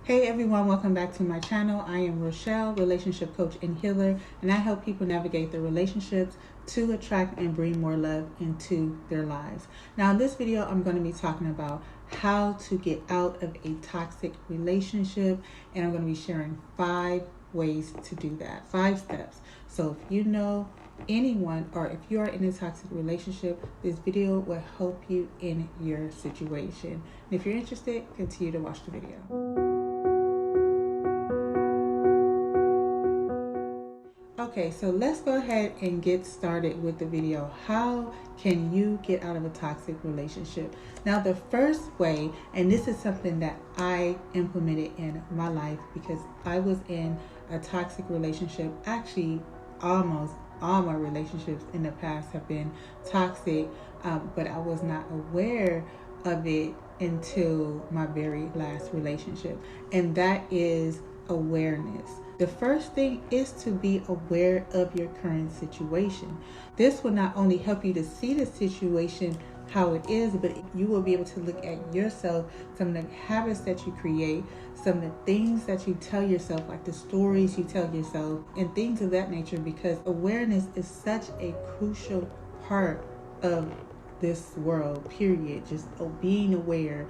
Hey everyone, welcome back to my channel. I am Rochelle, relationship coach and healer, and I help people navigate their relationships to attract and bring more love into their lives. Now in this video, I'm going to be talking about how to get out of a toxic relationship, and I'm going to be sharing 5 ways to do that, 5 steps. So if you know anyone or if you are in a toxic relationship, this video will help you in your situation. And if you're interested, continue to watch the video. Okay, so let's go ahead and get started with the video. How can you get out of a toxic relationship? Now, the first way, and this is something that I implemented in my life because I was in a toxic relationship. Actually, almost all my relationships in the past have been toxic, but I was not aware of it until my very last relationship, and that is awareness. The first thing is to be aware of your current situation. This will not only help you to see the situation how it is, but you will be able to look at yourself, some of the habits that you create, some of the things that you tell yourself, like the stories you tell yourself and things of that nature, because awareness is such a crucial part of this world, period. Just being aware.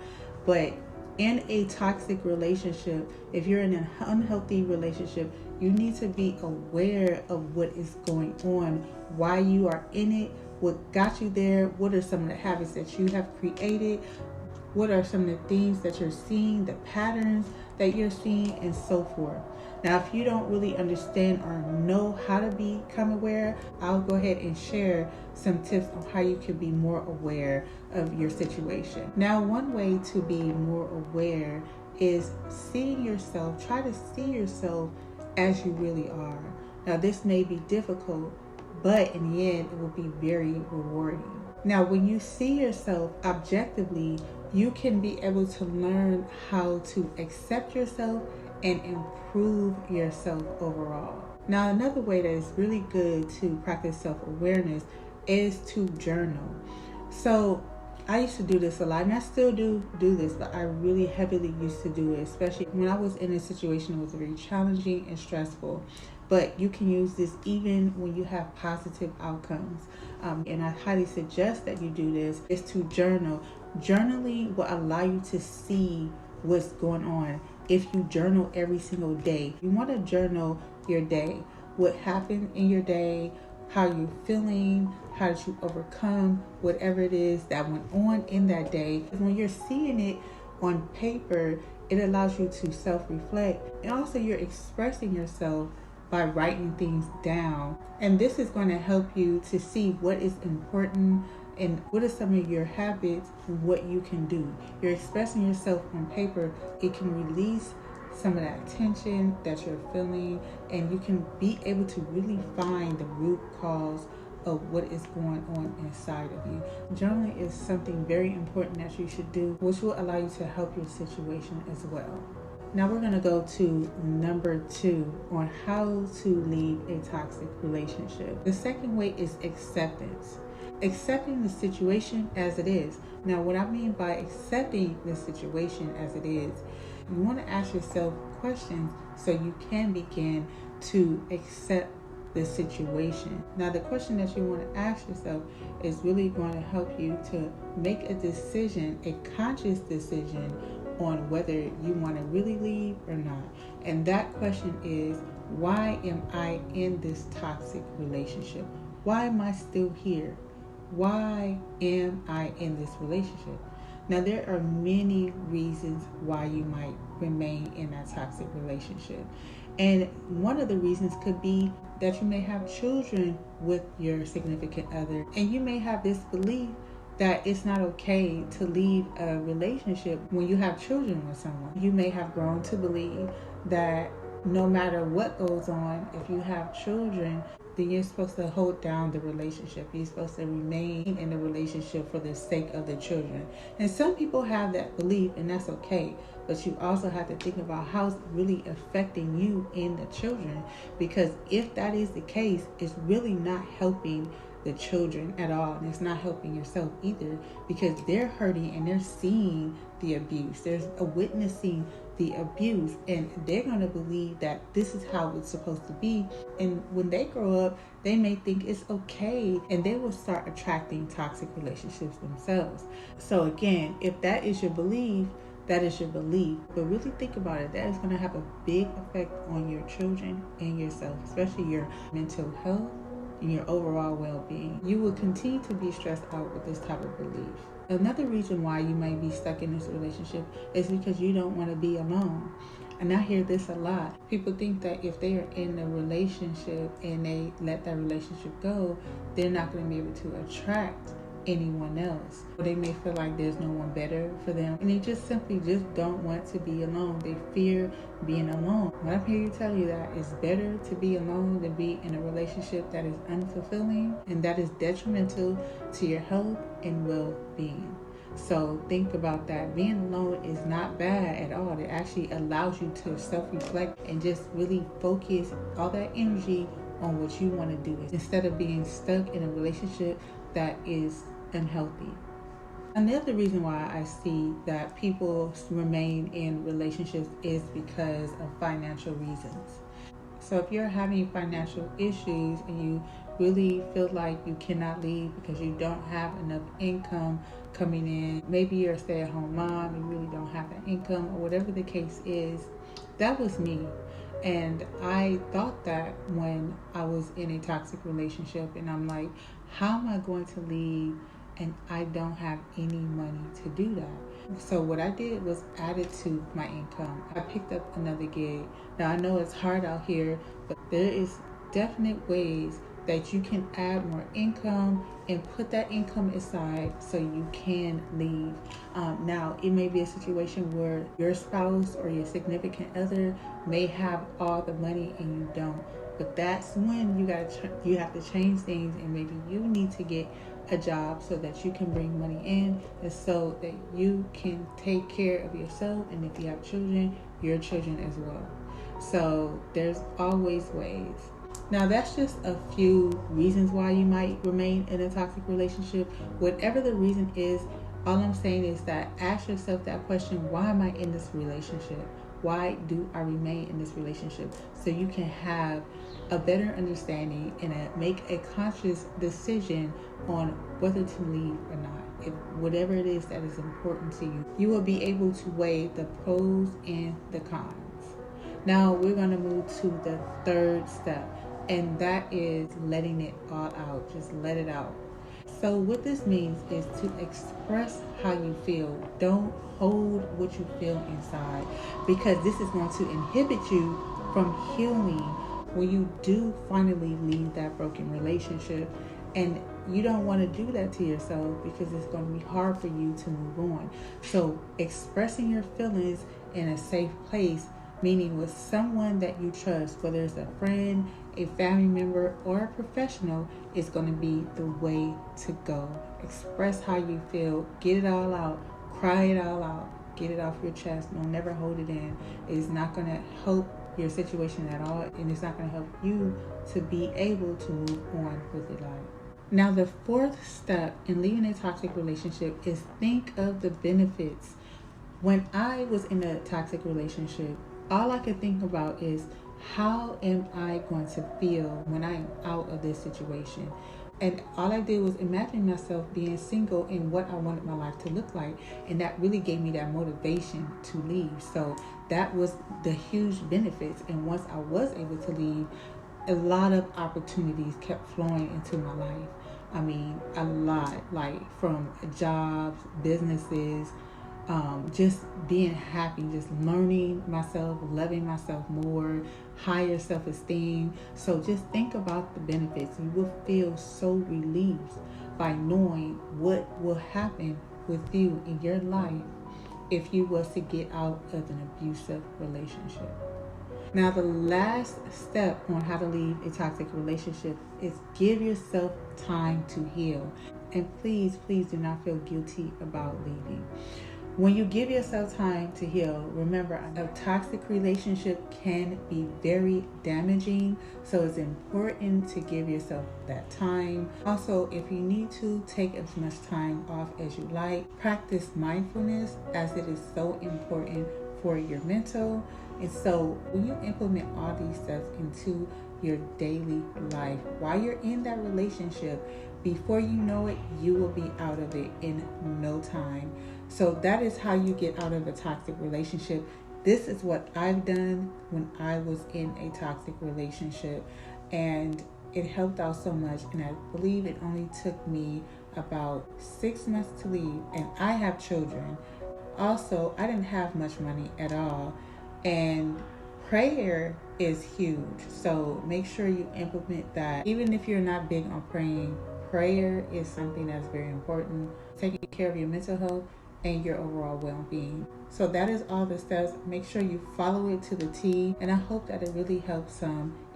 But in a toxic relationship, if you're in an unhealthy relationship, you need to be aware of what is going on, why you are in it, what got you there, what are some of the habits that you have created, what are some of the things that you're seeing, the patterns that you're seeing, and so forth. Now, if you don't really understand or know how to become aware, I'll go ahead and share some tips on how you can be more aware of your situation. Now, one way to be more aware is seeing yourself, try to see yourself as you really are. Now, this may be difficult, but in the end, it will be very rewarding. Now, when you see yourself objectively, you can be able to learn how to accept yourself and improve yourself overall. Now, another way that is really good to practice self-awareness is to journal. So I used to do this a lot, and I still do this, but I really heavily used to do it, especially when I was in a situation that was very challenging and stressful. But you can use this even when you have positive outcomes. And I highly suggest that you do this, is to journal. Journaling will allow you to see what's going on. If you journal every single day, you want to journal your day, what happened in your day, how you're feeling, how did you overcome whatever it is that went on in that day. When you're seeing it on paper, it allows you to self-reflect, and also you're expressing yourself by writing things down. And this is going to help you to see what is important and what are some of your habits and what you can do. You're expressing yourself on paper. It can release some of that tension that you're feeling, and you can be able to really find the root cause of what is going on inside of you. Journaling is something very important that you should do, which will allow you to help your situation as well. Now we're going to go to number 2 on how to leave a toxic relationship. The second way is acceptance. Accepting the situation as it is. Now, what I mean by accepting the situation as it is, you want to ask yourself questions so you can begin to accept the situation. Now, the question that you want to ask yourself is really going to help you to make a decision, a conscious decision, on whether you want to really leave or not. And that question is, why am I in this toxic relationship? Why am I still here? Why am I in this relationship? Now, there are many reasons why you might remain in that toxic relationship. And one of the reasons could be that you may have children with your significant other, and you may have this belief that it's not okay to leave a relationship when you have children with someone. You may have grown to believe that no matter what goes on, if you have children, then you're supposed to hold down the relationship. You're supposed to remain in the relationship for the sake of the children. And some people have that belief, and that's okay. But you also have to think about how it's really affecting you and the children. Because if that is the case, it's really not helping the children at all, and it's not helping yourself either, because they're hurting and they're seeing the abuse. There's a witnessing the abuse, and they're going to believe that this is how it's supposed to be. And when they grow up, they may think it's okay, and they will start attracting toxic relationships themselves. So again, if that is your belief, that is your belief. But really think about it. That is going to have a big effect on your children and yourself, especially your mental health and your overall well-being. You will continue to be stressed out with this type of belief. Another reason why you might be stuck in this relationship is because you don't want to be alone. And I hear this a lot. People think that if they are in a relationship and they let that relationship go, they're not going to be able to attract anyone else. They may feel like there's no one better for them, and they just simply don't want to be alone. They fear being alone. What I'm here to tell you that it's better to be alone than be in a relationship that is unfulfilling and that is detrimental to your health and well-being. So think about that. Being alone is not bad at all. It actually allows you to self-reflect and just really focus all that energy on what you want to do instead of being stuck in a relationship that is unhealthy. Another reason why I see that people remain in relationships is because of financial reasons. So if you're having financial issues and you really feel like you cannot leave because you don't have enough income coming in, maybe you're a stay-at-home mom, you really don't have an income, or whatever the case is, that was me. And I thought that when I was in a toxic relationship, and I'm like, how am I going to leave and I don't have any money to do that? So what I did was add it to my income. I picked up another gig. Now I know it's hard out here, but there is definite ways that you can add more income and put that income aside so you can leave. Now, it may be a situation where your spouse or your significant other may have all the money and you don't. But that's when you have to change things, and maybe you need to get a job so that you can bring money in, and so that you can take care of yourself, and if you have children, your children as well. So there's always ways. Now that's just a few reasons why you might remain in a toxic relationship. Whatever the reason is, all I'm saying is that ask yourself that question: why am I in this relationship? Why do I remain in this relationship? So you can have a better understanding and make a conscious decision on whether to leave or not. If whatever it is that is important to you, you will be able to weigh the pros and the cons. Now we're going to move to the third step, and that is letting it all out. Just let it out. So what this means is to express how you feel. Don't hold what you feel inside, because this is going to inhibit you from healing when you do finally leave that broken relationship. And you don't want to do that to yourself because it's going to be hard for you to move on. So expressing your feelings in a safe place, meaning with someone that you trust, whether it's a friend, a family member, or a professional, is going to be the way to go. Express how you feel. Get it all out. Cry it all out. Get it off your chest. Don't never hold it in. It's not going to help your situation at all, and it's not going to help you to be able to move on with your life. Now, the fourth step in leaving a toxic relationship is think of the benefits. When I was in a toxic relationship, all I could think about is, how am I going to feel when I'm out of this situation? And all I did was imagine myself being single and what I wanted my life to look like. And that really gave me that motivation to leave. So that was the huge benefits. And once I was able to leave, a lot of opportunities kept flowing into my life. I mean, a lot, like from jobs, businesses, just being happy, just learning myself, loving myself more, higher self-esteem. So just think about the benefits. You will feel so relieved by knowing what will happen with you in your life if you was to get out of an abusive relationship. Now, the last step on how to leave a toxic relationship is give yourself time to heal. And please do not feel guilty about leaving. When you give yourself time to heal, remember a toxic relationship can be very damaging, so it's important to give yourself that time. Also, if you need to, take as much time off as you like. Practice mindfulness, as it is so important for your mental. And so when you implement all these steps into your daily life while you're in that relationship, before you know it, you will be out of it in no time. So that is how you get out of a toxic relationship. This is what I've done when I was in a toxic relationship, and it helped out so much. And I believe it only took me about 6 months to leave, and I have children. Also, I didn't have much money at all, and prayer is huge. So make sure you implement that. Even if you're not big on praying, prayer is something that's very important. Taking care of your mental health and your overall well-being. So that is all the steps. Make sure you follow it to the T, and I hope that it really helps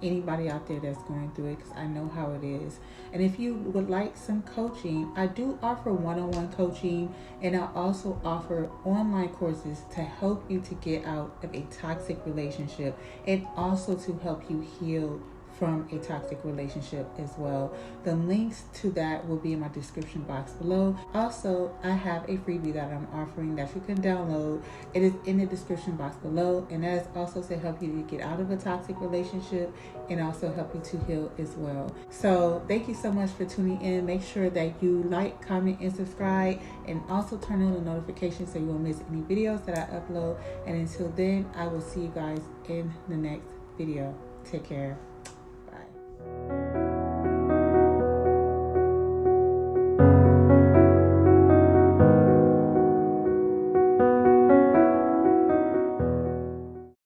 anybody out there that's going through it, because I know how it is. And if you would like some coaching, I do offer one-on-one coaching, and I also offer online courses to help you to get out of a toxic relationship, and also to help you heal from a toxic relationship as well. The links to that will be in my description box below. Also, I have a freebie that I'm offering that you can download. It is in the description box below, and that is also to help you to get out of a toxic relationship and also help you to heal as well. So thank you so much for tuning in. Make sure that you like, comment, and subscribe, and also turn on the notifications so you won't miss any videos that I upload. And until then, I will see you guys in the next video. Take care.